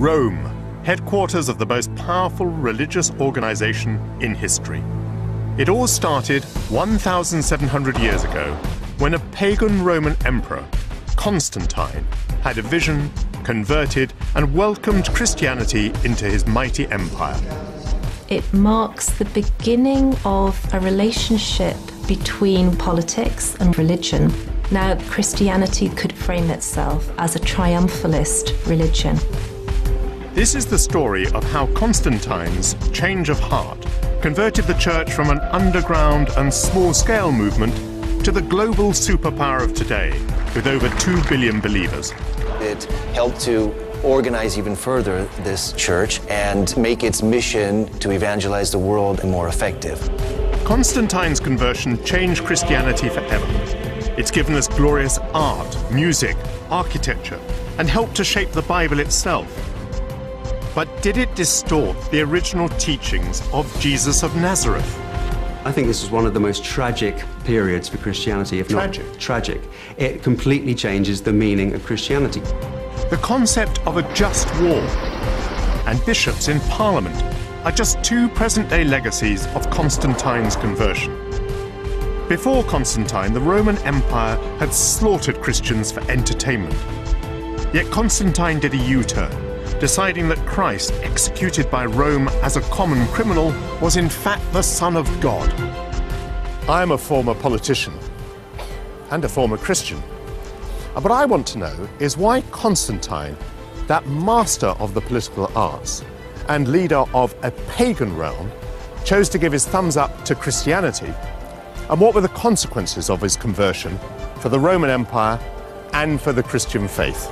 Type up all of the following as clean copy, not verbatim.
Rome, headquarters of the most powerful religious organization in history. It all started 1,700 years ago when a pagan Roman emperor, Constantine, had a vision, converted, and welcomed Christianity into his mighty empire. It marks the beginning of a relationship between politics and religion. Now, Christianity could frame itself as a triumphalist religion. This is the story of how Constantine's change of heart converted the church from an underground and small-scale movement to the global superpower of today, with over 2 billion believers. It helped to organize even further this church and make its mission to evangelize the world more effective. Constantine's conversion changed Christianity forever. It's given us glorious art, music, architecture, and helped to shape the Bible itself. But did it distort the original teachings of Jesus of Nazareth? I think this is one of the most tragic periods for Christianity, if not tragic. It completely changes the meaning of Christianity. The concept of a just war and bishops in Parliament are just two present-day legacies of Constantine's conversion. Before Constantine, the Roman Empire had slaughtered Christians for entertainment. Yet Constantine did a U-turn, deciding that Christ, executed by Rome as a common criminal, was in fact the Son of God. I am a former politician and a former Christian. And what I want to know is why Constantine, that master of the political arts and leader of a pagan realm, chose to give his thumbs up to Christianity, and what were the consequences of his conversion for the Roman Empire and for the Christian faith.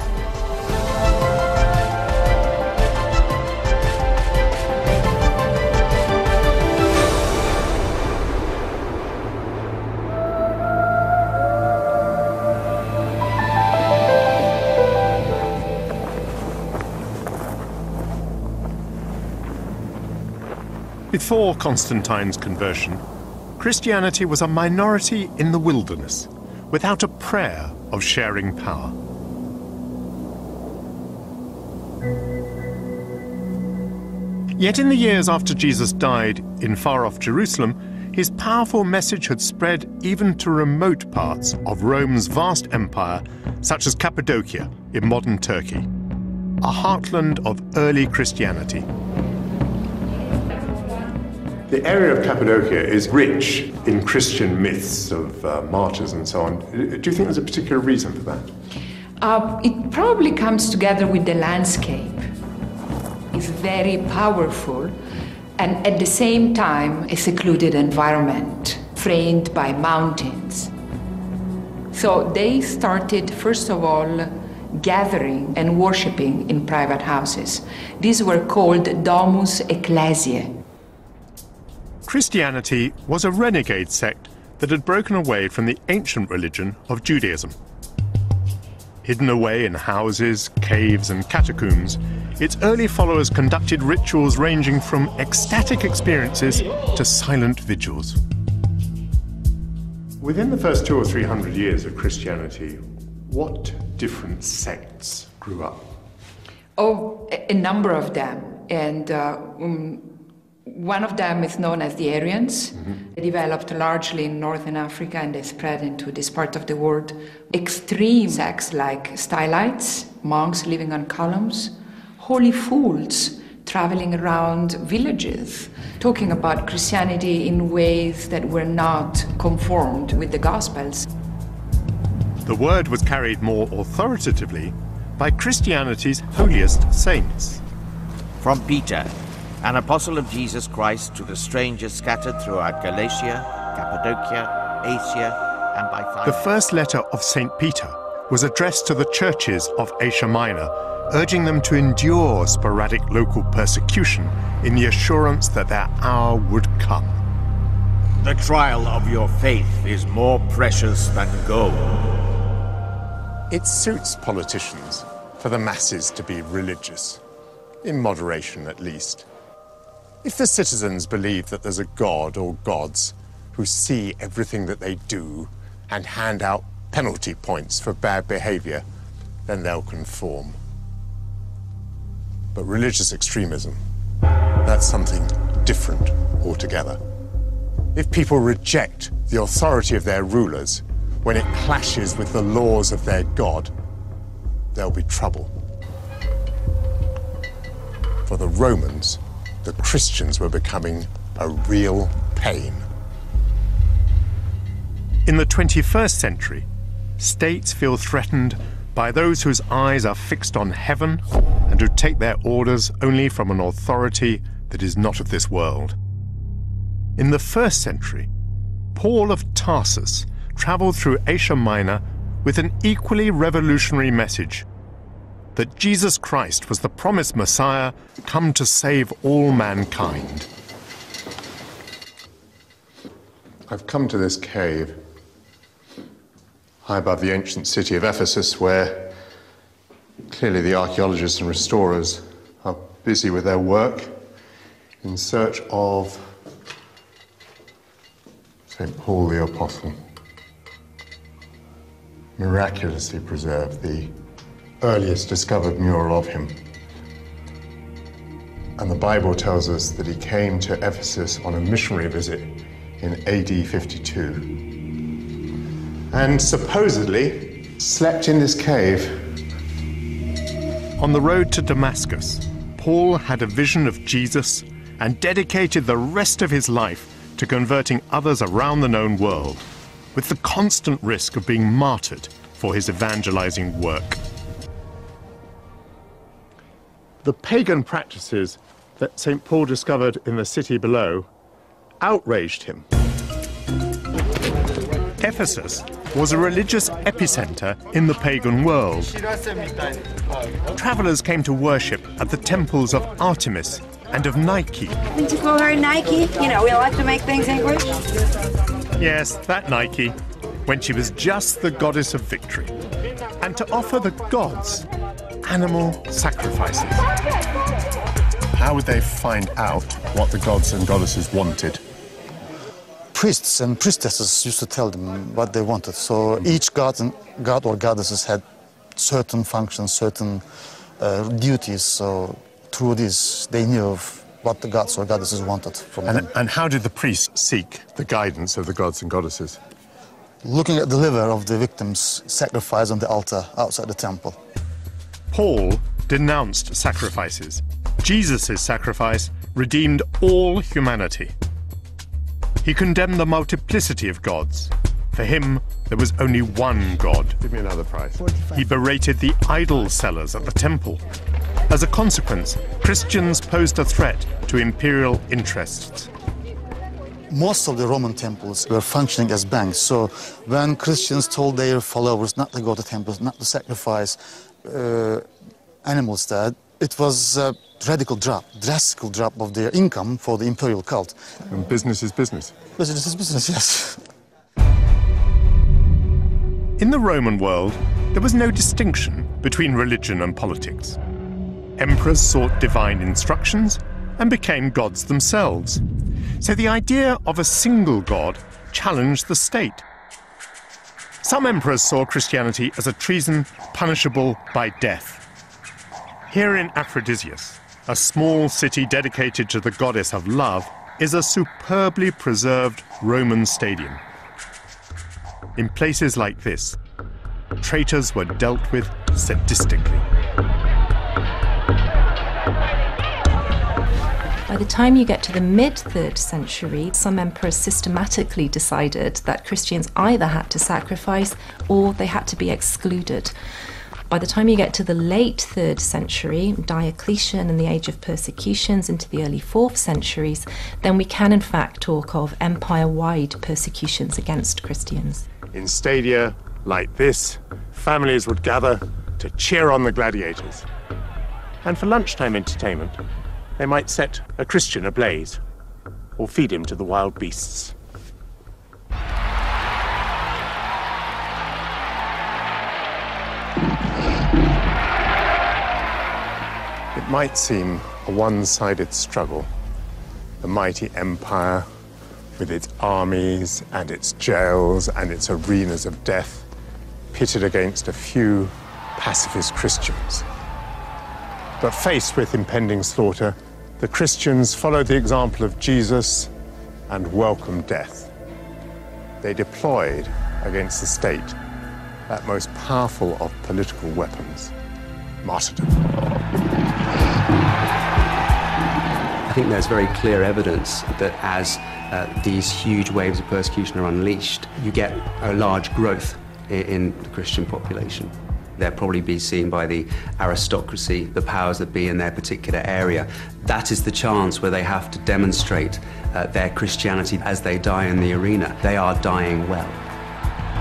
Before Constantine's conversion, Christianity was a minority in the wilderness, without a prayer of sharing power. Yet in the years after Jesus died in far-off Jerusalem, his powerful message had spread even to remote parts of Rome's vast empire, such as Cappadocia in modern Turkey, a heartland of early Christianity. The area of Cappadocia is rich in Christian myths of martyrs and so on. Do you think there's a particular reason for that? It probably comes together with the landscape. It's very powerful and at the same time a secluded environment framed by mountains. So they started, first of all, gathering and worshipping in private houses. These were called domus ecclesiae. Christianity was a renegade sect that had broken away from the ancient religion of Judaism. Hidden away in houses, caves, and catacombs, its early followers conducted rituals ranging from ecstatic experiences to silent vigils. Within the first 200 or 300 years of Christianity, what different sects grew up? Oh, a number of them. And one of them is known as the Arians. They developed largely in northern Africa and they spread into this part of the world. Extreme sects like stylites, monks living on columns, holy fools traveling around villages, talking about Christianity in ways that were not conformed with the Gospels. The word was carried more authoritatively by Christianity's holiest saints. From Peter, an apostle of Jesus Christ, to the strangers scattered throughout Galatia, Cappadocia, Asia, and by Phrygia. The first letter of St. Peter was addressed to the churches of Asia Minor, urging them to endure sporadic local persecution in the assurance that their hour would come. The trial of your faith is more precious than gold. It suits politicians for the masses to be religious, in moderation at least. If the citizens believe that there's a god or gods who see everything that they do and hand out penalty points for bad behavior, then they'll conform. But religious extremism, that's something different altogether. If people reject the authority of their rulers when it clashes with the laws of their God, there'll be trouble. For the Romans, the Christians were becoming a real pain. In the 21st century, states feel threatened by those whose eyes are fixed on heaven and who take their orders only from an authority that is not of this world. In the 1st century, Paul of Tarsus traveled through Asia Minor with an equally revolutionary message: that Jesus Christ was the promised Messiah come to save all mankind. I've come to this cave high above the ancient city of Ephesus, where clearly the archaeologists and restorers are busy with their work in search of St. Paul the Apostle, miraculously preserved, the earliest discovered mural of him. And the Bible tells us that he came to Ephesus on a missionary visit in AD 52. And supposedly slept in this cave. On the road to Damascus, Paul had a vision of Jesus and dedicated the rest of his life to converting others around the known world, with the constant risk of being martyred for his evangelizing work. The pagan practices that St. Paul discovered in the city below outraged him. Ephesus was a religious epicenter in the pagan world. Travelers came to worship at the temples of Artemis and of Nike. Didn't you call her Nike? You know, we like to make things English. Yes, that Nike, when she was just the goddess of victory, and to offer the gods animal sacrifices. How would they find out what the gods and goddesses wanted? Priests and priestesses used to tell them what they wanted. So each god or goddesses had certain functions, certain duties. So through this, they knew of what the gods or goddesses wanted from them. And how did the priests seek the guidance of the gods and goddesses? Looking at the liver of the victims sacrificed on the altar outside the temple. Paul denounced sacrifices. Jesus' sacrifice redeemed all humanity. He condemned the multiplicity of gods. For him, there was only one God. Give me another prize. 45. He berated the idol sellers at the temple. As a consequence, Christians posed a threat to imperial interests. Most of the Roman temples were functioning as banks. So when Christians told their followers not to go to temples, not to sacrifice animals there, it was a radical drop, drastic drop of their income for the imperial cult. And business is business. Business is business, yes. In the Roman world, there was no distinction between religion and politics. Emperors sought divine instructions and became gods themselves. So the idea of a single god challenged the state. Some emperors saw Christianity as a treason punishable by death. Here in Aphrodisias, a small city dedicated to the goddess of love, is a superbly preserved Roman stadium. In places like this, traitors were dealt with sadistically. By the time you get to the mid-3rd century, some emperors systematically decided that Christians either had to sacrifice or they had to be excluded. By the time you get to the late 3rd century, Diocletian and the age of persecutions into the early 4th centuries, then we can in fact talk of empire-wide persecutions against Christians. In stadia like this, families would gather to cheer on the gladiators. And for lunchtime entertainment, they might set a Christian ablaze or feed him to the wild beasts. It might seem a one-sided struggle, the mighty empire with its armies and its jails and its arenas of death pitted against a few pacifist Christians. But faced with impending slaughter, the Christians followed the example of Jesus and welcomed death. They deployed against the state that most powerful of political weapons, martyrdom. I think there's very clear evidence that as these huge waves of persecution are unleashed, you get a large growth in the Christian population. They'll probably be seen by the aristocracy, the powers that be in their particular area. That is the chance where they have to demonstrate their Christianity as they die in the arena. They are dying well.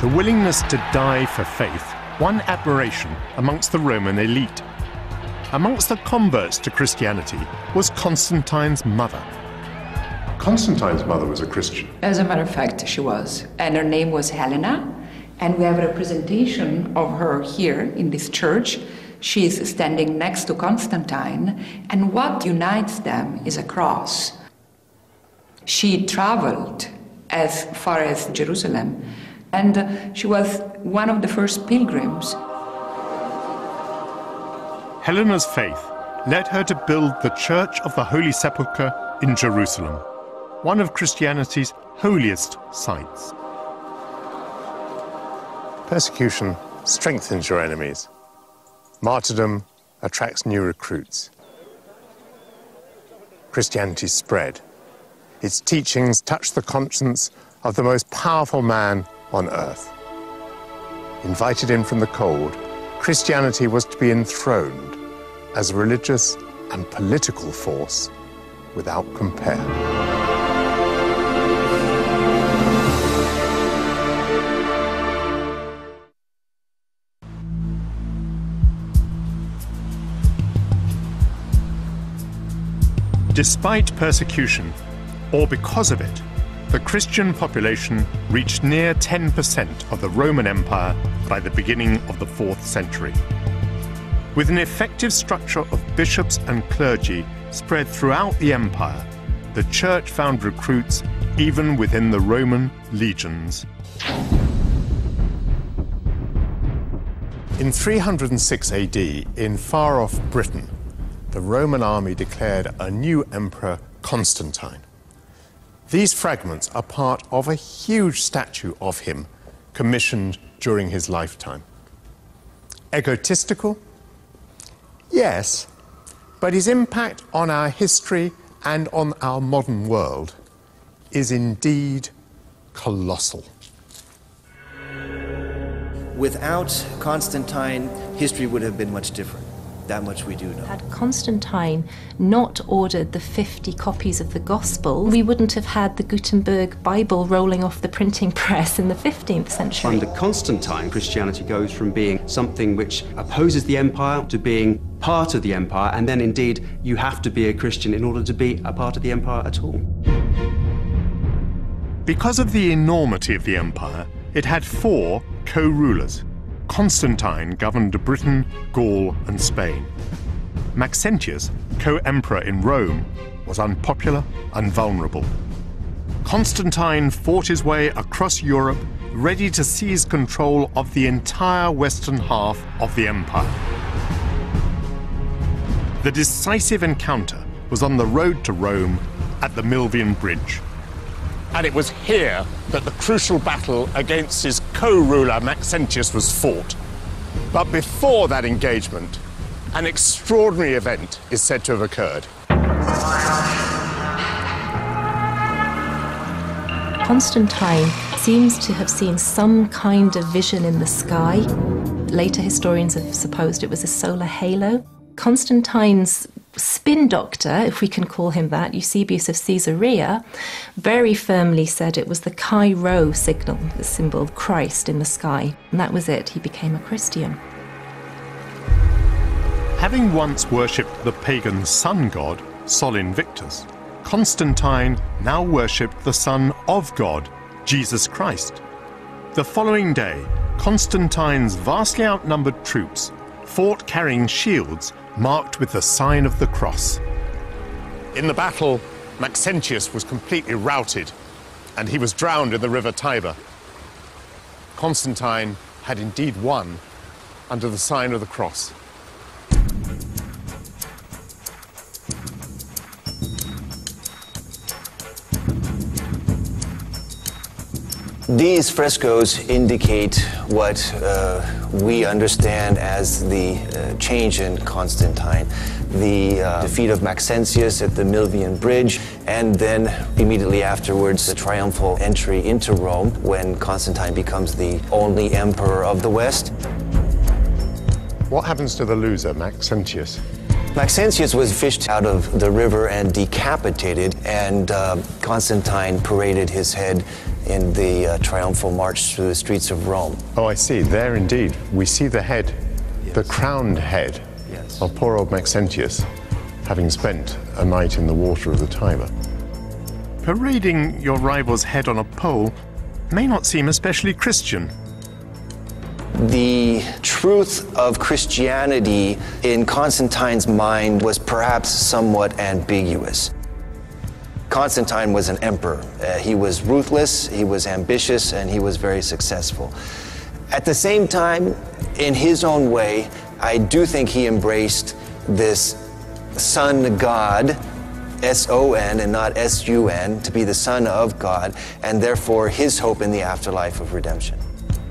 The willingness to die for faith won admiration amongst the Roman elite. Amongst the converts to Christianity was Constantine's mother. Constantine's mother was a Christian. As a matter of fact, she was. And her name was Helena. And we have a representation of her here in this church. She is standing next to Constantine. And what unites them is a cross. She traveled as far as Jerusalem. And she was one of the first pilgrims. Helena's faith led her to build the Church of the Holy Sepulchre in Jerusalem, one of Christianity's holiest sites. Persecution strengthens your enemies. Martyrdom attracts new recruits. Christianity spread. Its teachings touched the conscience of the most powerful man on earth. Invited in from the cold, Christianity was to be enthroned as a religious and political force without compare. Despite persecution, or because of it, the Christian population reached near 10% of the Roman Empire by the beginning of the 4th century. With an effective structure of bishops and clergy spread throughout the empire, the church found recruits even within the Roman legions. In 306 AD, in far-off Britain, the Roman army declared a new emperor, Constantine. These fragments are part of a huge statue of him commissioned during his lifetime. Egotistical? Yes, but his impact on our history and on our modern world is indeed colossal. Without Constantine, history would have been much different. That much we do know. Had Constantine not ordered the 50 copies of the Gospel, we wouldn't have had the Gutenberg Bible rolling off the printing press in the 15th century. Under Constantine, Christianity goes from being something which opposes the empire to being part of the empire, and then indeed you have to be a Christian in order to be a part of the empire at all. Because of the enormity of the empire, it had 4 co-rulers. Constantine governed Britain, Gaul, and Spain. Maxentius, co-emperor in Rome, was unpopular and vulnerable. Constantine fought his way across Europe, ready to seize control of the entire western half of the empire. The decisive encounter was on the road to Rome at the Milvian Bridge. And it was here that the crucial battle against his co-ruler Maxentius was fought. But before that engagement, an extraordinary event is said to have occurred. Constantine seems to have seen some kind of vision in the sky. Later historians have supposed it was a solar halo. Constantine's spin doctor, if we can call him that, Eusebius of Caesarea, very firmly said it was the Chi Rho signal, the symbol of Christ in the sky. And that was it. He became a Christian. Having once worshipped the pagan sun god, Sol Invictus, Constantine now worshipped the Son of God, Jesus Christ. The following day, Constantine's vastly outnumbered troops fought carrying shields marked with the sign of the cross. In the battle, Maxentius was completely routed, and he was drowned in the river Tiber. Constantine had indeed won under the sign of the cross. These frescoes indicate what we understand as the change in Constantine, the defeat of Maxentius at the Milvian Bridge, and then immediately afterwards the triumphal entry into Rome when Constantine becomes the only emperor of the West. What happens to the loser, Maxentius? Maxentius was fished out of the river and decapitated, and Constantine paraded his head in the triumphal march through the streets of Rome. Oh, I see. There indeed. We see the head, Yes. the crowned head Yes. of poor old Maxentius, having spent a night in the water of the Tiber. Parading your rival's head on a pole may not seem especially Christian. The truth of Christianity in Constantine's mind was perhaps somewhat ambiguous. Constantine was an emperor. He was ruthless, he was ambitious, and he was very successful. At the same time, in his own way, I do think he embraced this son God, S-O-N and not S-U-N, to be the son of God, and therefore his hope in the afterlife of redemption.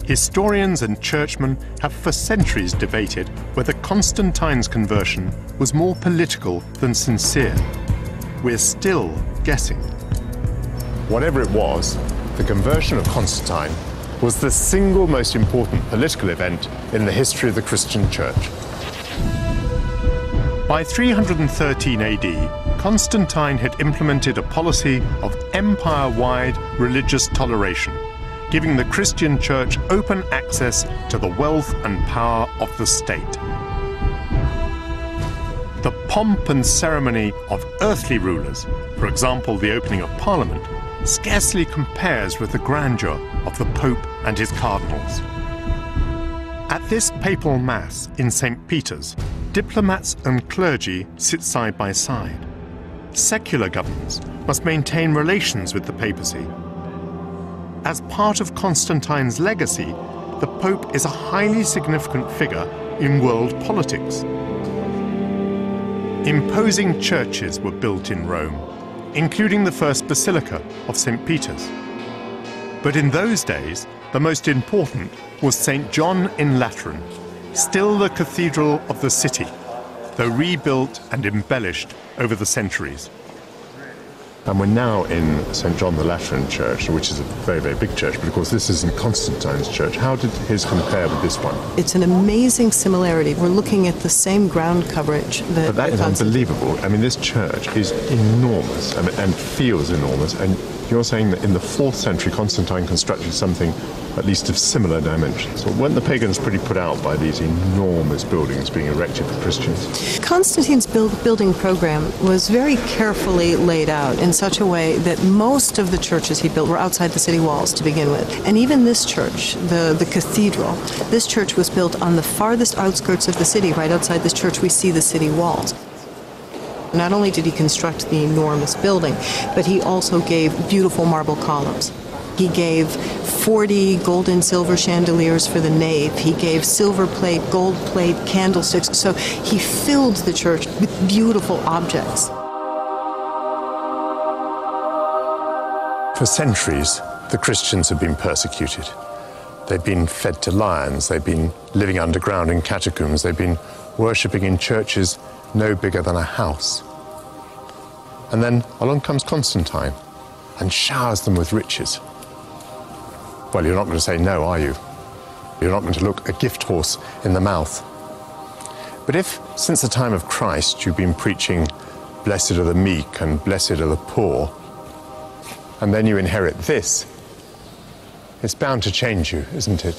Historians and churchmen have for centuries debated whether Constantine's conversion was more political than sincere. We're still guessing. Whatever it was, the conversion of Constantine was the single most important political event in the history of the Christian Church. By 313 AD, Constantine had implemented a policy of empire-wide religious toleration, giving the Christian Church open access to the wealth and power of the state. The pomp and ceremony of earthly rulers, for example the opening of Parliament, scarcely compares with the grandeur of the Pope and his cardinals. At this papal mass in St. Peter's, diplomats and clergy sit side by side. Secular governments must maintain relations with the papacy. As part of Constantine's legacy, the Pope is a highly significant figure in world politics. Imposing churches were built in Rome, including the first basilica of St. Peter's. But in those days, the most important was St. John in Lateran, still the cathedral of the city, though rebuilt and embellished over the centuries. And we're now in St. John the Lateran Church, which is a very, very big church, but of course this isn't Constantine's church. How did his compare with this one? It's an amazing similarity. We're looking at the same ground coverage. But that is unbelievable. I mean, this church is enormous and feels enormous, and you're saying that in the 4th century Constantine constructed something at least of similar dimensions. So weren't the pagans pretty put out by these enormous buildings being erected for Christians? Constantine's building program was very carefully laid out in such a way that most of the churches he built were outside the city walls to begin with. And even this church, the cathedral, this church was built on the farthest outskirts of the city. Right outside this church we see the city walls. Not only did he construct the enormous building, but he also gave beautiful marble columns. He gave 40 gold and silver chandeliers for the nave. He gave silver plate, gold plate, candlesticks. So he filled the church with beautiful objects. For centuries, the Christians have been persecuted. They've been fed to lions. They've been living underground in catacombs. They've been worshipping in churches no bigger than a house. And then along comes Constantine and showers them with riches. Well, you're not going to say no, are you? You're not going to look a gift horse in the mouth. But if, since the time of Christ, you've been preaching, blessed are the meek and blessed are the poor, and then you inherit this, it's bound to change you, isn't it?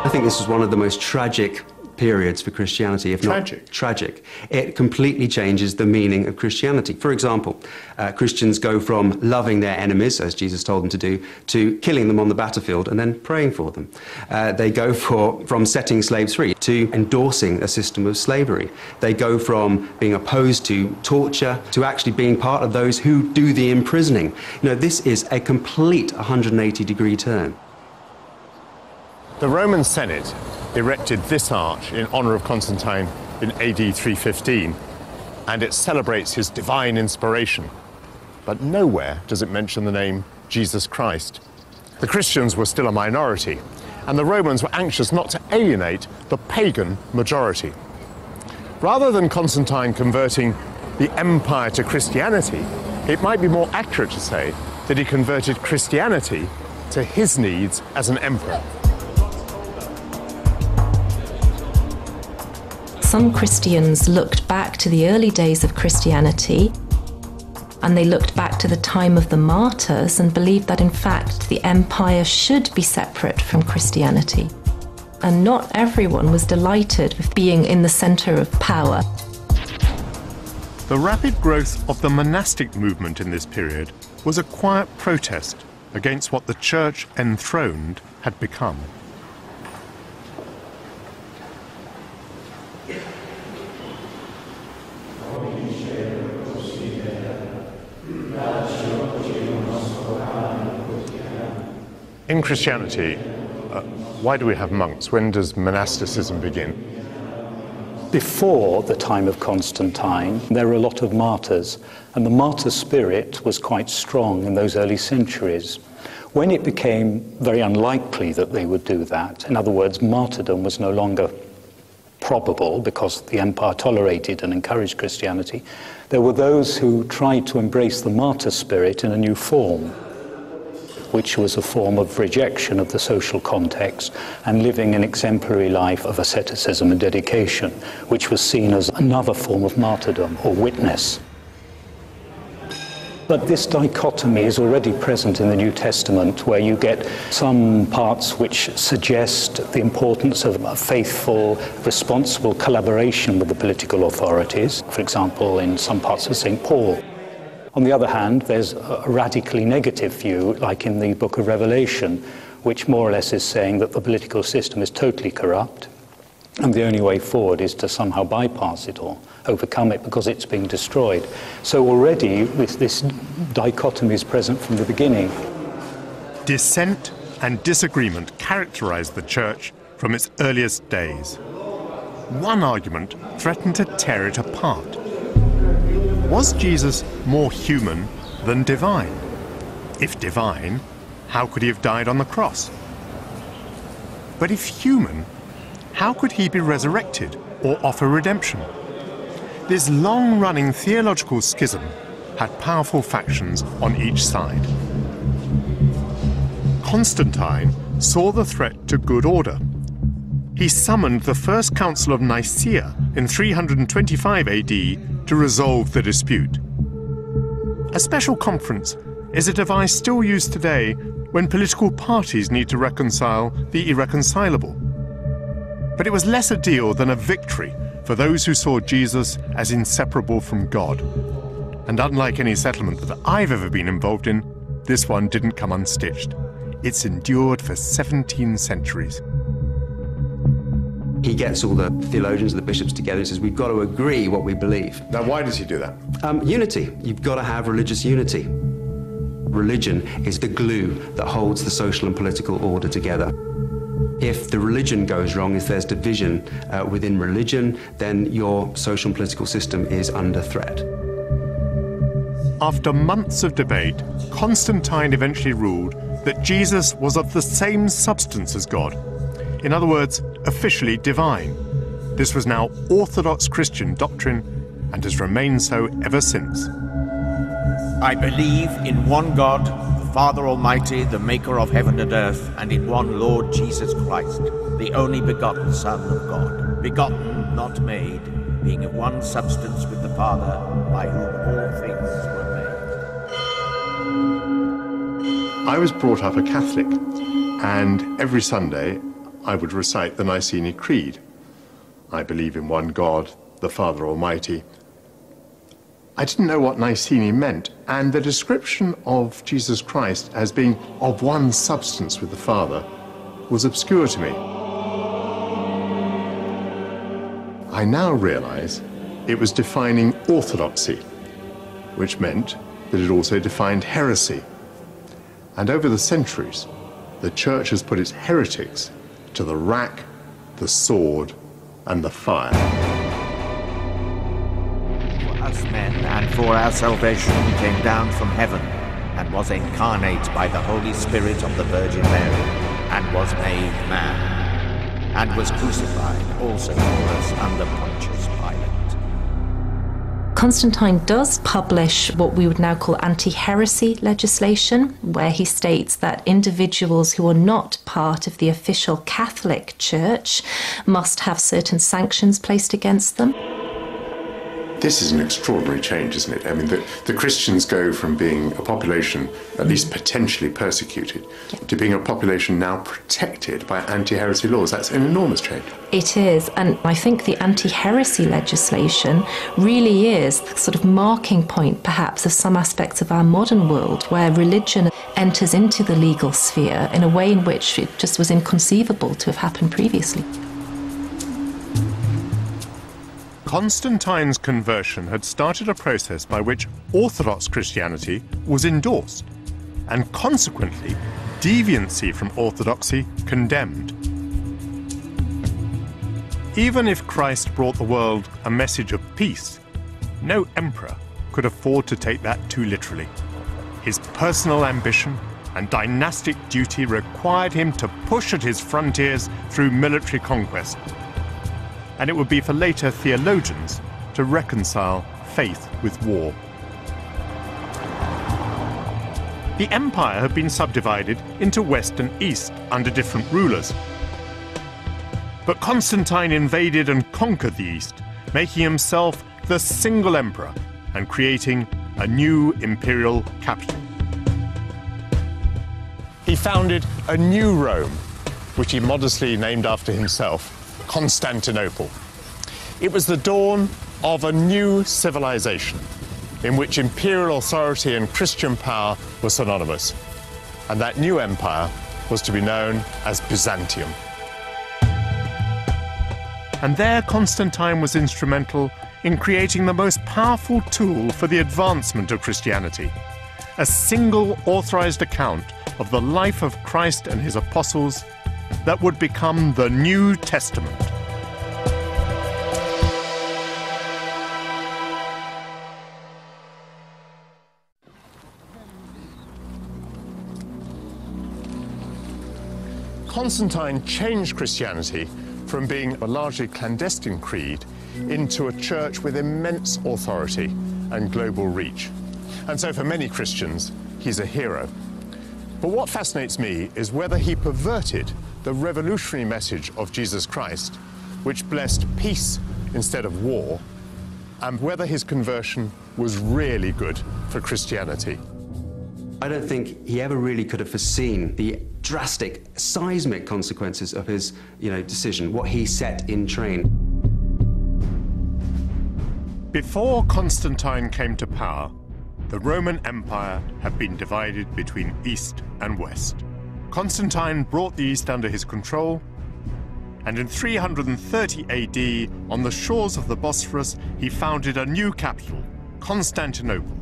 I think this is one of the most tragic periods for Christianity, if not tragic. It completely changes the meaning of Christianity. For example, Christians go from loving their enemies, as Jesus told them to do, to killing them on the battlefield and then praying for them. They go from setting slaves free to endorsing a system of slavery. They go from being opposed to torture to actually being part of those who do the imprisoning. You know, this is a complete 180-degree turn. The Roman Senate erected this arch in honor of Constantine in AD 315. and it celebrates his divine inspiration. But nowhere does it mention the name Jesus Christ. The Christians were still a minority, and the Romans were anxious not to alienate the pagan majority. Rather than Constantine converting the empire to Christianity, it might be more accurate to say that he converted Christianity to his needs as an emperor. Some Christians looked back to the early days of Christianity, and they looked back to the time of the martyrs and believed that in fact the empire should be separate from Christianity. And not everyone was delighted with being in the center of power. The rapid growth of the monastic movement in this period was a quiet protest against what the church enthroned had become. In Christianity, why do we have monks? When does monasticism begin? Before the time of Constantine, there were a lot of martyrs, and the martyr spirit was quite strong in those early centuries. When it became very unlikely that they would do that, in other words, martyrdom was no longer probable because the empire tolerated and encouraged Christianity, there were those who tried to embrace the martyr spirit in a new form, which was a form of rejection of the social context and living an exemplary life of asceticism and dedication, which was seen as another form of martyrdom or witness. But this dichotomy is already present in the New Testament, where you get some parts which suggest the importance of a faithful, responsible collaboration with the political authorities, for example, in some parts of St. Paul. On the other hand, there's a radically negative view, like in the book of Revelation, which more or less is saying that the political system is totally corrupt, and the only way forward is to somehow bypass it or overcome it because it's being destroyed. So already this dichotomy is present from the beginning. Dissent and disagreement characterized the church from its earliest days. One argument threatened to tear it apart. Was Jesus more human than divine? If divine, how could he have died on the cross? But if human, how could he be resurrected or offer redemption? This long-running theological schism had powerful factions on each side. Constantine saw the threat to good order. He summoned the First Council of Nicaea in 325 AD to resolve the dispute. A special conference is a device still used today when political parties need to reconcile the irreconcilable. But it was less a deal than a victory for those who saw Jesus as inseparable from God. And unlike any settlement that I've ever been involved in, this one didn't come unstitched. It's endured for 17 centuries. He gets all the theologians, the bishops together and says, we've got to agree what we believe. Now, why does he do that? Unity. You've got to have religious unity. Religion is the glue that holds the social and political order together. If the religion goes wrong, if there's division within religion, then your social and political system is under threat. After months of debate, Constantine eventually ruled that Jesus was of the same substance as God. In other words, officially divine. This was now Orthodox Christian doctrine and has remained so ever since. I believe in one God, the Father Almighty, the maker of heaven and earth, and in one Lord Jesus Christ, the only begotten Son of God, begotten, not made, being of one substance with the Father, by whom all things were made. I was brought up a Catholic, and every Sunday I would recite the Nicene Creed. I believe in one God, the Father Almighty. I didn't know what Nicene meant, and the description of Jesus Christ as being of one substance with the Father was obscure to me. I now realize it was defining orthodoxy, which meant that it also defined heresy. And over the centuries, the Church has put its heretics to the rack, the sword, and the fire. men and for our salvation came down from heaven, and was incarnate by the Holy Spirit of the Virgin Mary, and was made man, and was crucified also for us under Pontius Pilate. Constantine does publish what we would now call anti-heresy legislation, where he states that individuals who are not part of the official Catholic Church must have certain sanctions placed against them. This is an extraordinary change, isn't it? I mean, the Christians go from being a population at least potentially persecuted to being a population now protected by anti-heresy laws. That's an enormous change. It is, and I think the anti-heresy legislation really is the sort of marking point, perhaps, of some aspects of our modern world, where religion enters into the legal sphere in a way in which it just was inconceivable to have happened previously. Constantine's conversion had started a process by which Orthodox Christianity was endorsed, and consequently, deviancy from orthodoxy condemned. Even if Christ brought the world a message of peace, no emperor could afford to take that too literally. His personal ambition and dynastic duty required him to push at his frontiers through military conquest. And it would be for later theologians to reconcile faith with war. The empire had been subdivided into west and east under different rulers. But Constantine invaded and conquered the east, making himself the single emperor and creating a new imperial capital. He founded a new Rome, which he modestly named after himself, Constantinople. It was the dawn of a new civilization in which imperial authority and Christian power were synonymous. And that new empire was to be known as Byzantium. And there Constantine was instrumental in creating the most powerful tool for the advancement of Christianity, a single authorized account of the life of Christ and his apostles that would become the New Testament. Constantine changed Christianity from being a largely clandestine creed into a church with immense authority and global reach. And so for many Christians, he's a hero. But what fascinates me is whether he perverted the revolutionary message of Jesus Christ, which blessed peace instead of war, and whether his conversion was really good for Christianity. I don't think he ever really could have foreseen the drastic, seismic consequences of his, decision, what he set in train. Before Constantine came to power, the Roman Empire had been divided between East and West. Constantine brought the East under his control, and in 330 AD, on the shores of the Bosphorus, he founded a new capital, Constantinople,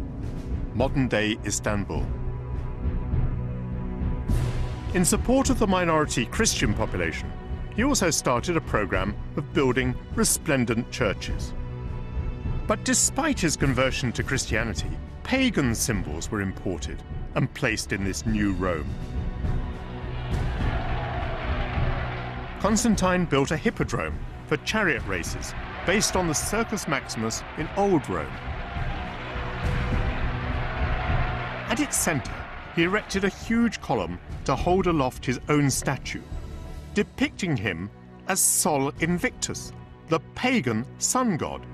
modern-day Istanbul. In support of the minority Christian population, he also started a program of building resplendent churches. But despite his conversion to Christianity, pagan symbols were imported and placed in this new Rome. Constantine built a hippodrome for chariot races based on the Circus Maximus in Old Rome. At its center, he erected a huge column to hold aloft his own statue, depicting him as Sol Invictus, the pagan sun god.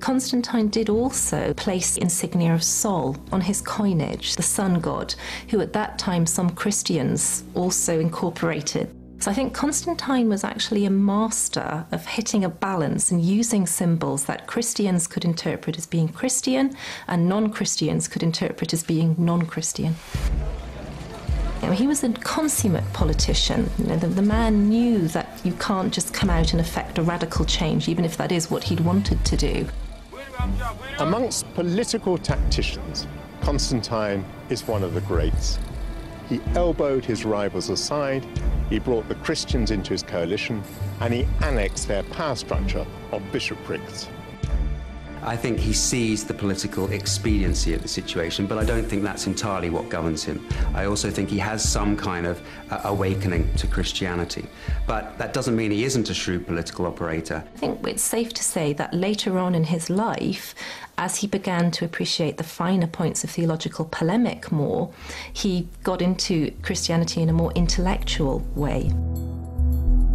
Constantine did also place the insignia of Sol on his coinage, the sun god, who at that time some Christians also incorporated. So I think Constantine was actually a master of hitting a balance and using symbols that Christians could interpret as being Christian and non-Christians could interpret as being non-Christian. He was a consummate politician. The man knew that you can't just come out and effect a radical change, even if that is what he'd wanted to do. Amongst political tacticians, Constantine is one of the greats. He elbowed his rivals aside he brought the Christians into his coalition and he annexed their power structure of bishoprics. I think he sees the political expediency of the situation, but I don't think that's entirely what governs him. I also think he has some kind of awakening to Christianity. But that doesn't mean he isn't a shrewd political operator. I think it's safe to say that later on in his life, as he began to appreciate the finer points of theological polemic more, he got into Christianity in a more intellectual way.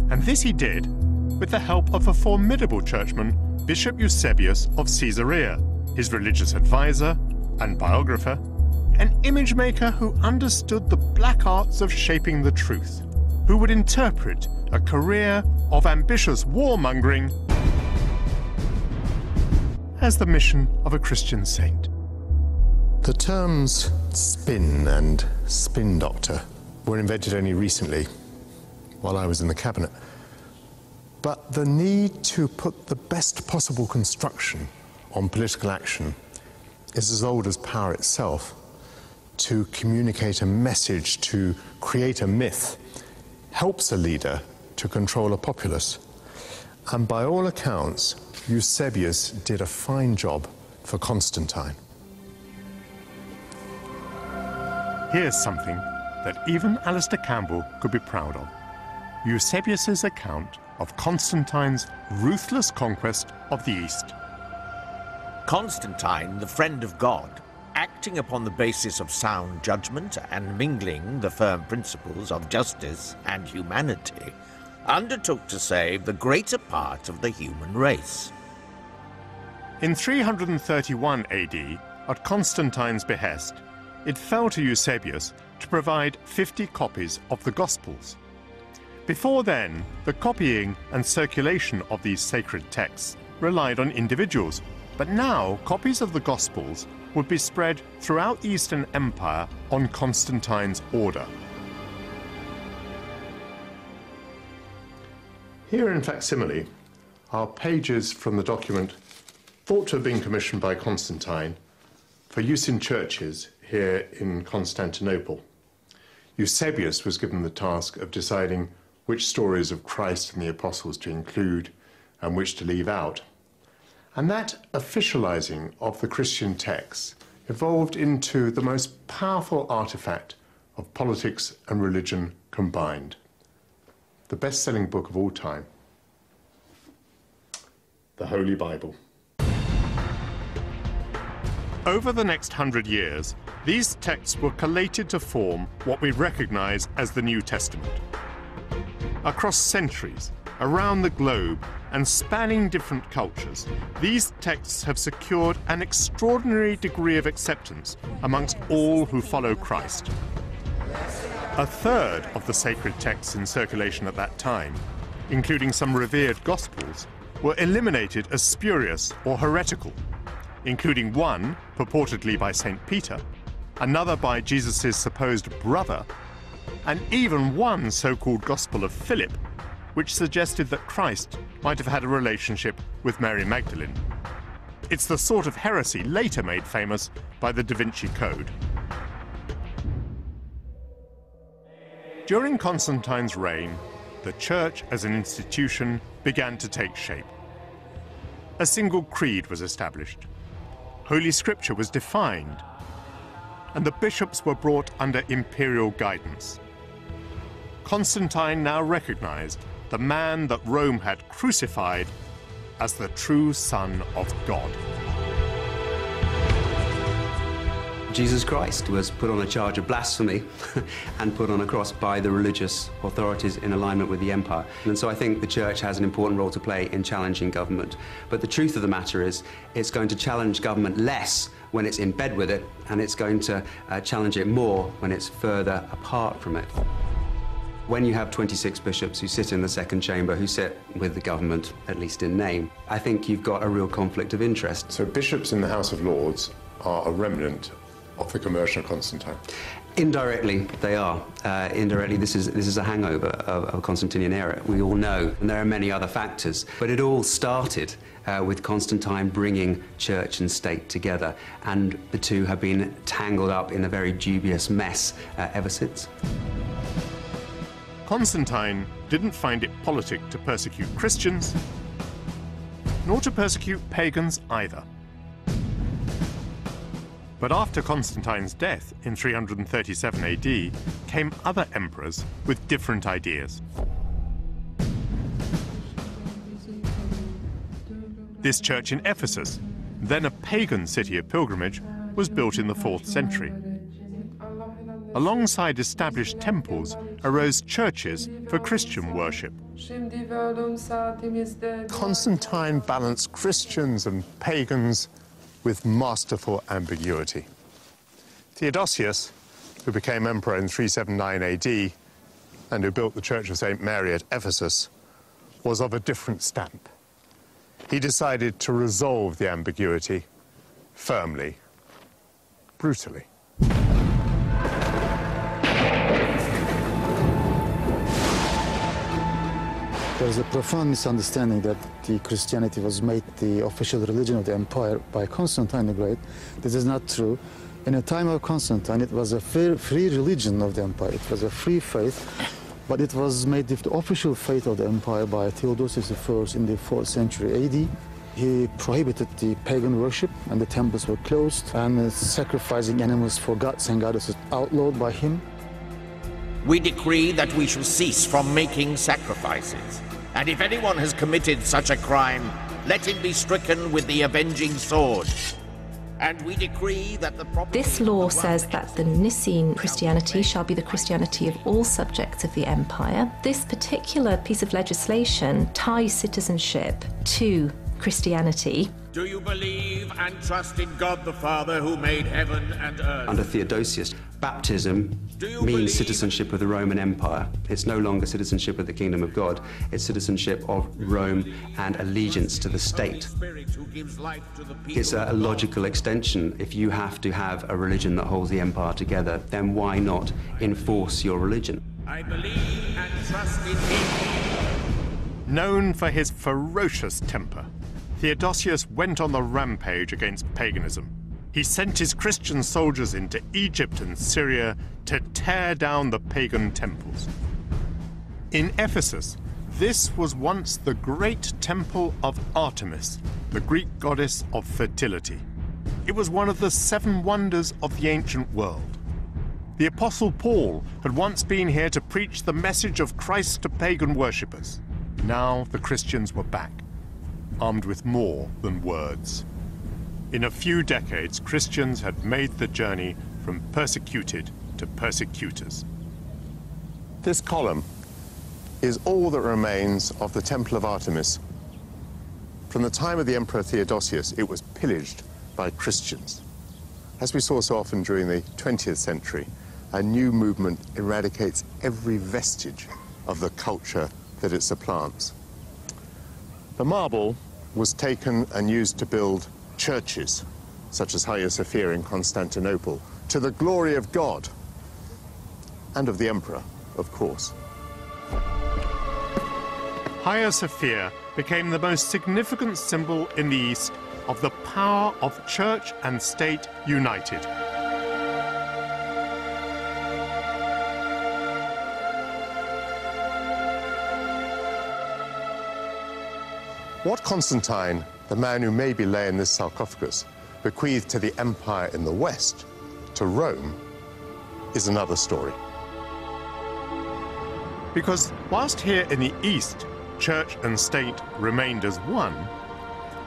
And this he did with the help of a formidable churchman, Bishop Eusebius of Caesarea, his religious advisor and biographer, an image maker who understood the black arts of shaping the truth, who would interpret a career of ambitious warmongering as the mission of a Christian saint. The terms spin and spin doctor were invented only recently, while I was in the cabinet. But the need to put the best possible construction on political action is as old as power itself. To communicate a message, to create a myth, helps a leader to control a populace. And by all accounts, Eusebius did a fine job for Constantine. Here's something that even Alistair Campbell could be proud of. Eusebius's account of Constantine's ruthless conquest of the East. Constantine, the friend of God, acting upon the basis of sound judgment and mingling the firm principles of justice and humanity, undertook to save the greater part of the human race. In 331 AD, at Constantine's behest, it fell to Eusebius to provide 50 copies of the Gospels. Before then, the copying and circulation of these sacred texts relied on individuals, but now copies of the Gospels would be spread throughout the Eastern Empire on Constantine's order. Here in facsimile are pages from the document thought to have been commissioned by Constantine for use in churches here in Constantinople. Eusebius was given the task of deciding which stories of Christ and the apostles to include and which to leave out. And that officializing of the Christian texts evolved into the most powerful artifact of politics and religion combined. The best-selling book of all time, the Holy Bible. Over the next 100 years, these texts were collated to form what we recognize as the New Testament. Across centuries, around the globe, and spanning different cultures, these texts have secured an extraordinary degree of acceptance amongst all who follow Christ. A third of the sacred texts in circulation at that time, including some revered Gospels, were eliminated as spurious or heretical, including one purportedly by St. Peter, another by Jesus' supposed brother, and even one so-called Gospel of Philip, which suggested that Christ might have had a relationship with Mary Magdalene. It's the sort of heresy later made famous by the Da Vinci Code. During Constantine's reign, the Church as an institution began to take shape. A single creed was established. Holy Scripture was defined, and the bishops were brought under imperial guidance. Constantine now recognized the man that Rome had crucified as the true Son of God. Jesus Christ was put on a charge of blasphemy and put on a cross by the religious authorities in alignment with the empire. And so I think the church has an important role to play in challenging government. But the truth of the matter is, it's going to challenge government less when it's in bed with it, and it's going to challenge it more when it's further apart from it. When you have 26 bishops who sit in the second chamber, who sit with the government, at least in name, I think you've got a real conflict of interest. So bishops in the House of Lords are a remnant of the conversion of Constantine? Indirectly, they are. Indirectly, this is a hangover of a Constantinian era. We all know, and there are many other factors. But it all started with Constantine bringing church and state together, and the two have been tangled up in a very dubious mess ever since. Constantine didn't find it politic to persecute Christians, nor to persecute pagans either. But after Constantine's death in 337 AD came other emperors with different ideas. This church in Ephesus, then a pagan city of pilgrimage, was built in the 4th century. Alongside established temples arose churches for Christian worship. Constantine balanced Christians and pagans with masterful ambiguity. Theodosius, who became emperor in 379 AD and who built the Church of St. Mary at Ephesus, was of a different stamp. He decided to resolve the ambiguity firmly, brutally. There is a profound misunderstanding that the Christianity was made the official religion of the empire by Constantine the Great. This is not true. In the time of Constantine, it was a free religion of the empire. It was a free faith, but it was made the official faith of the empire by Theodosius I in the 4th century AD. He prohibited the pagan worship, and the temples were closed, and sacrificing animals for gods and goddesses outlawed by him. We decree that we shall cease from making sacrifices, and if anyone has committed such a crime, let him be stricken with the avenging sword. And we decree that the This law says that the Nicene Christianity shall be the Christianity of all subjects of the empire. This particular piece of legislation ties citizenship to Christianity. Do you believe and trust in God the Father who made heaven and earth? Under Theodosius, baptism means citizenship of the Roman Empire. It's no longer citizenship of the Kingdom of God. It's citizenship of Rome and allegiance to the state. It's a logical extension. If you have to have a religion that holds the empire together, then why not enforce your religion? I believe and trust in him. Known for his ferocious temper, Theodosius went on the rampage against paganism. He sent his Christian soldiers into Egypt and Syria to tear down the pagan temples. In Ephesus, this was once the great temple of Artemis, the Greek goddess of fertility. It was one of the 7 wonders of the ancient world. The Apostle Paul had once been here to preach the message of Christ to pagan worshippers. Now the Christians were back, armed with more than words. In a few decades, Christians had made the journey from persecuted to persecutors. This column is all that remains of the Temple of Artemis. From the time of the Emperor Theodosius, it was pillaged by Christians. As we saw so often during the 20th century, a new movement eradicates every vestige of the culture that it supplants. The marble was taken and used to build churches, such as Hagia Sophia in Constantinople, to the glory of God and of the emperor, of course. Hagia Sophia became the most significant symbol in the East of the power of church and state united. What Constantine, the man who maybe lay in this sarcophagus, bequeathed to the empire in the West, to Rome, is another story. Because whilst here in the East, church and state remained as one,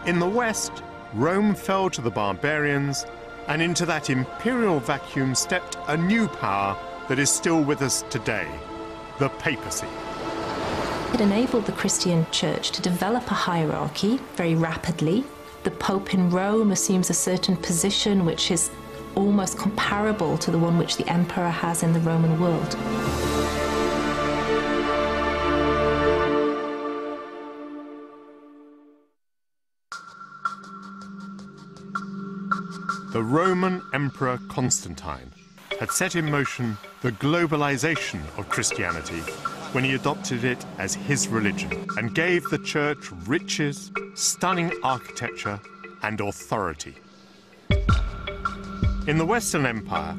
in the West, Rome fell to the barbarians, and into that imperial vacuum stepped a new power that is still with us today, the papacy. It enabled the Christian church to develop a hierarchy very rapidly. The Pope in Rome assumes a certain position which is almost comparable to the one which the emperor has in the Roman world. The Roman Emperor Constantine had set in motion the globalization of Christianity when he adopted it as his religion and gave the church riches, stunning architecture, and authority. In the Western Empire,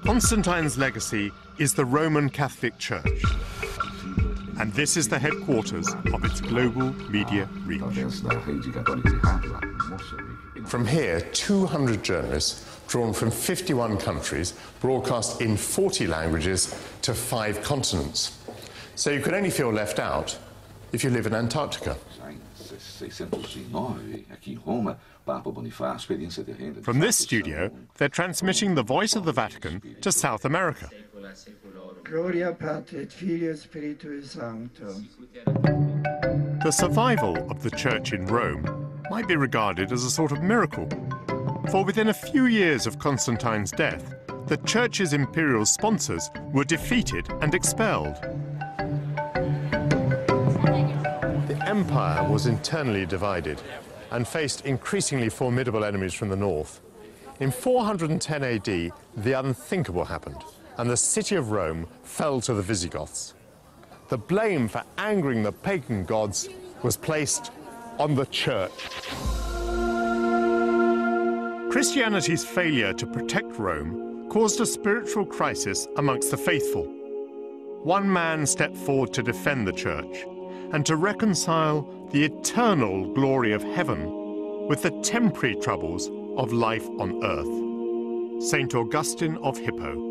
Constantine's legacy is the Roman Catholic Church. And this is the headquarters of its global media reach. From here, 200 journalists drawn from 51 countries broadcast in 40 languages to 5 continents. So you could only feel left out if you live in Antarctica. From this studio, they're transmitting the voice of the Vatican to South America. Gloria Patri et Filio Spiritui Sancto. The survival of the Church in Rome might be regarded as a sort of miracle, for within a few years of Constantine's death, the Church's imperial sponsors were defeated and expelled. The empire was internally divided and faced increasingly formidable enemies from the north. In 410 AD, the unthinkable happened, and the city of Rome fell to the Visigoths. The blame for angering the pagan gods was placed on the Church. Christianity's failure to protect Rome caused a spiritual crisis amongst the faithful. One man stepped forward to defend the Church and to reconcile the eternal glory of heaven with the temporary troubles of life on earth. St. Augustine of Hippo.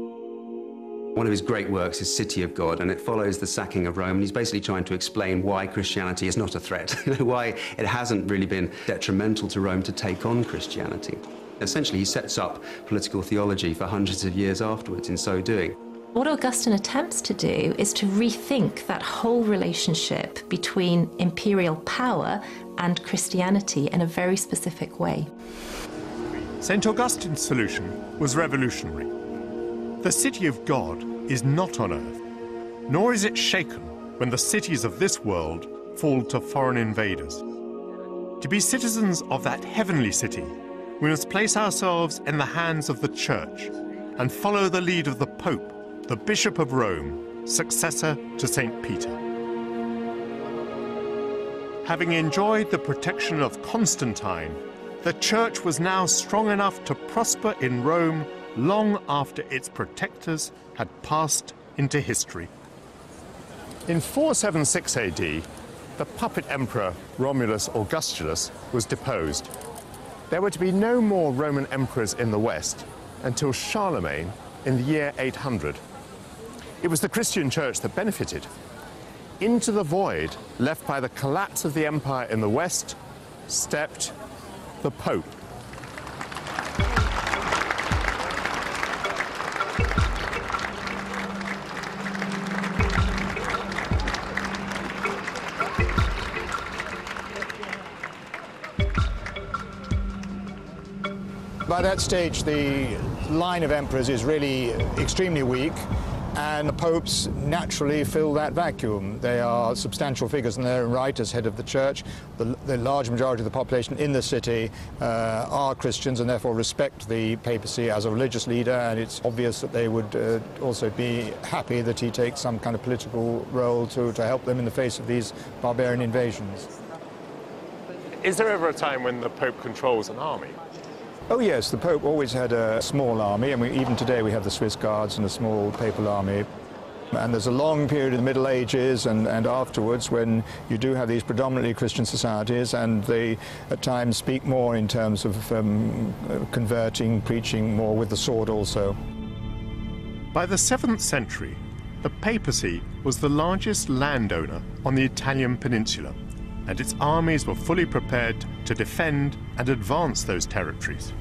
One of his great works is City of God, and it follows the sacking of Rome, and he's basically trying to explain why Christianity is not a threat, why it hasn't really been detrimental to Rome to take on Christianity. Essentially, he sets up political theology for hundreds of years afterwards in so doing. What Augustine attempts to do is to rethink that whole relationship between imperial power and Christianity in a very specific way. St. Augustine's solution was revolutionary. The city of God is not on earth, nor is it shaken when the cities of this world fall to foreign invaders. To be citizens of that heavenly city, we must place ourselves in the hands of the Church and follow the lead of the Pope, the Bishop of Rome, successor to St. Peter. Having enjoyed the protection of Constantine, the Church was now strong enough to prosper in Rome long after its protectors had passed into history. In 476 AD, the puppet emperor Romulus Augustulus was deposed. There were to be no more Roman emperors in the West until Charlemagne in the year 800. It was the Christian Church that benefited. Into the void left by the collapse of the empire in the West stepped the Pope. By that stage, the line of emperors is really extremely weak, and the popes naturally fill that vacuum. They are substantial figures in their own right as head of the church. The large majority of the population in the city are Christians and therefore respect the papacy as a religious leader, and it's obvious that they would also be happy that he takes some kind of political role to help them in the face of these barbarian invasions. Is there ever a time when the Pope controls an army? Oh yes, the Pope always had a small army, and even today we have the Swiss Guards and a small papal army. And there's a long period in the Middle Ages and afterwards when you do have these predominantly Christian societies, and they at times speak more in terms of converting, preaching more with the sword also. By the 7th century, the papacy was the largest landowner on the Italian peninsula, and its armies were fully prepared to defend and advance those territories.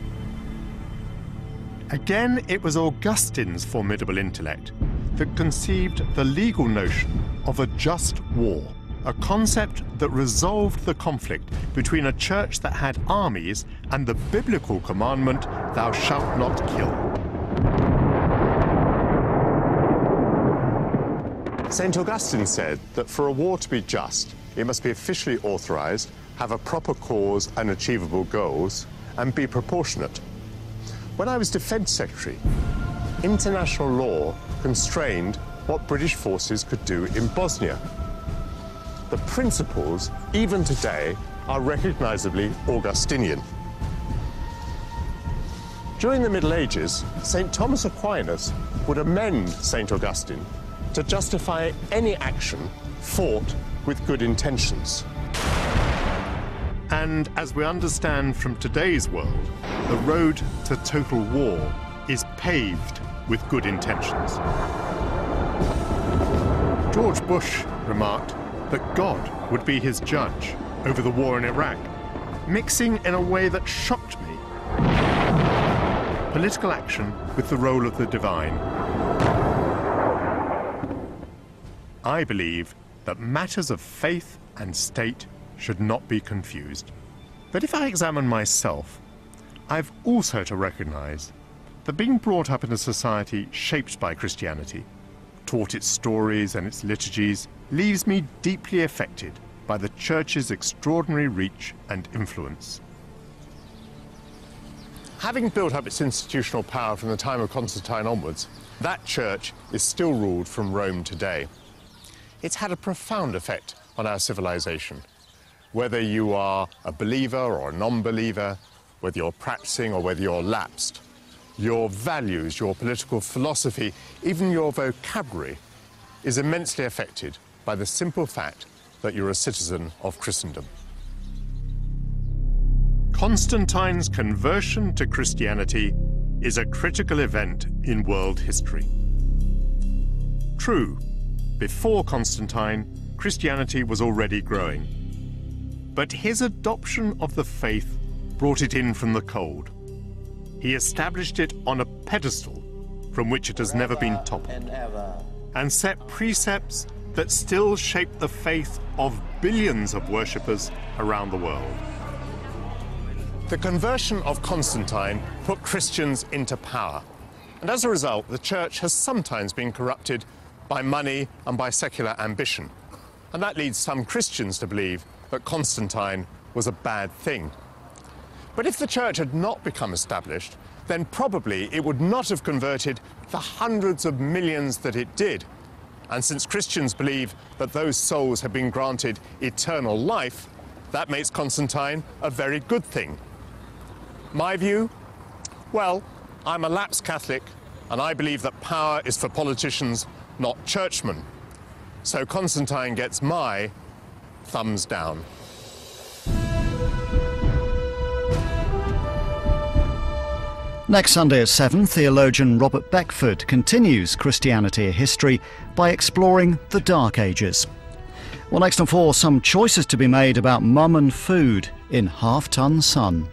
Again, it was Augustine's formidable intellect that conceived the legal notion of a just war, a concept that resolved the conflict between a church that had armies and the biblical commandment, "Thou shalt not kill." St. Augustine said that for a war to be just, it must be officially authorized, have a proper cause and achievable goals, and be proportionate. When I was Defense Secretary, international law constrained what British forces could do in Bosnia. The principles, even today, are recognizably Augustinian. During the Middle Ages, St. Thomas Aquinas would amend St. Augustine to justify any action fought with good intentions. And as we understand from today's world, the road to total war is paved with good intentions. George Bush remarked that God would be his judge over the war in Iraq, mixing in a way that shocked me political action with the role of the divine. I believe that matters of faith and state should not be confused. But if I examine myself, I've also to recognize that being brought up in a society shaped by Christianity, taught its stories and its liturgies, leaves me deeply affected by the Church's extraordinary reach and influence. Having built up its institutional power from the time of Constantine onwards, that Church is still ruled from Rome today. It's had a profound effect on our civilization. Whether you are a believer or a non-believer, whether you're practicing or whether you're lapsed, your values, your political philosophy, even your vocabulary is immensely affected by the simple fact that you're a citizen of Christendom. Constantine's conversion to Christianity is a critical event in world history. True, before Constantine, Christianity was already growing. But his adoption of the faith brought it in from the cold. He established it on a pedestal from which it has never been toppled, and set precepts that still shape the faith of billions of worshippers around the world. The conversion of Constantine put Christians into power, and as a result, the Church has sometimes been corrupted by money and by secular ambition. And that leads some Christians to believe that Constantine was a bad thing. But if the Church had not become established, then probably it would not have converted the hundreds of millions that it did. And since Christians believe that those souls have been granted eternal life, that makes Constantine a very good thing. My view? Well, I'm a lapsed Catholic, and I believe that power is for politicians, not churchmen. So Constantine gets my thumbs down. Next Sunday at 7, theologian Robert Beckford continues Christianity History by exploring the Dark Ages. Well, next on 4, some choices to be made about mum and food in Half Ton Sun.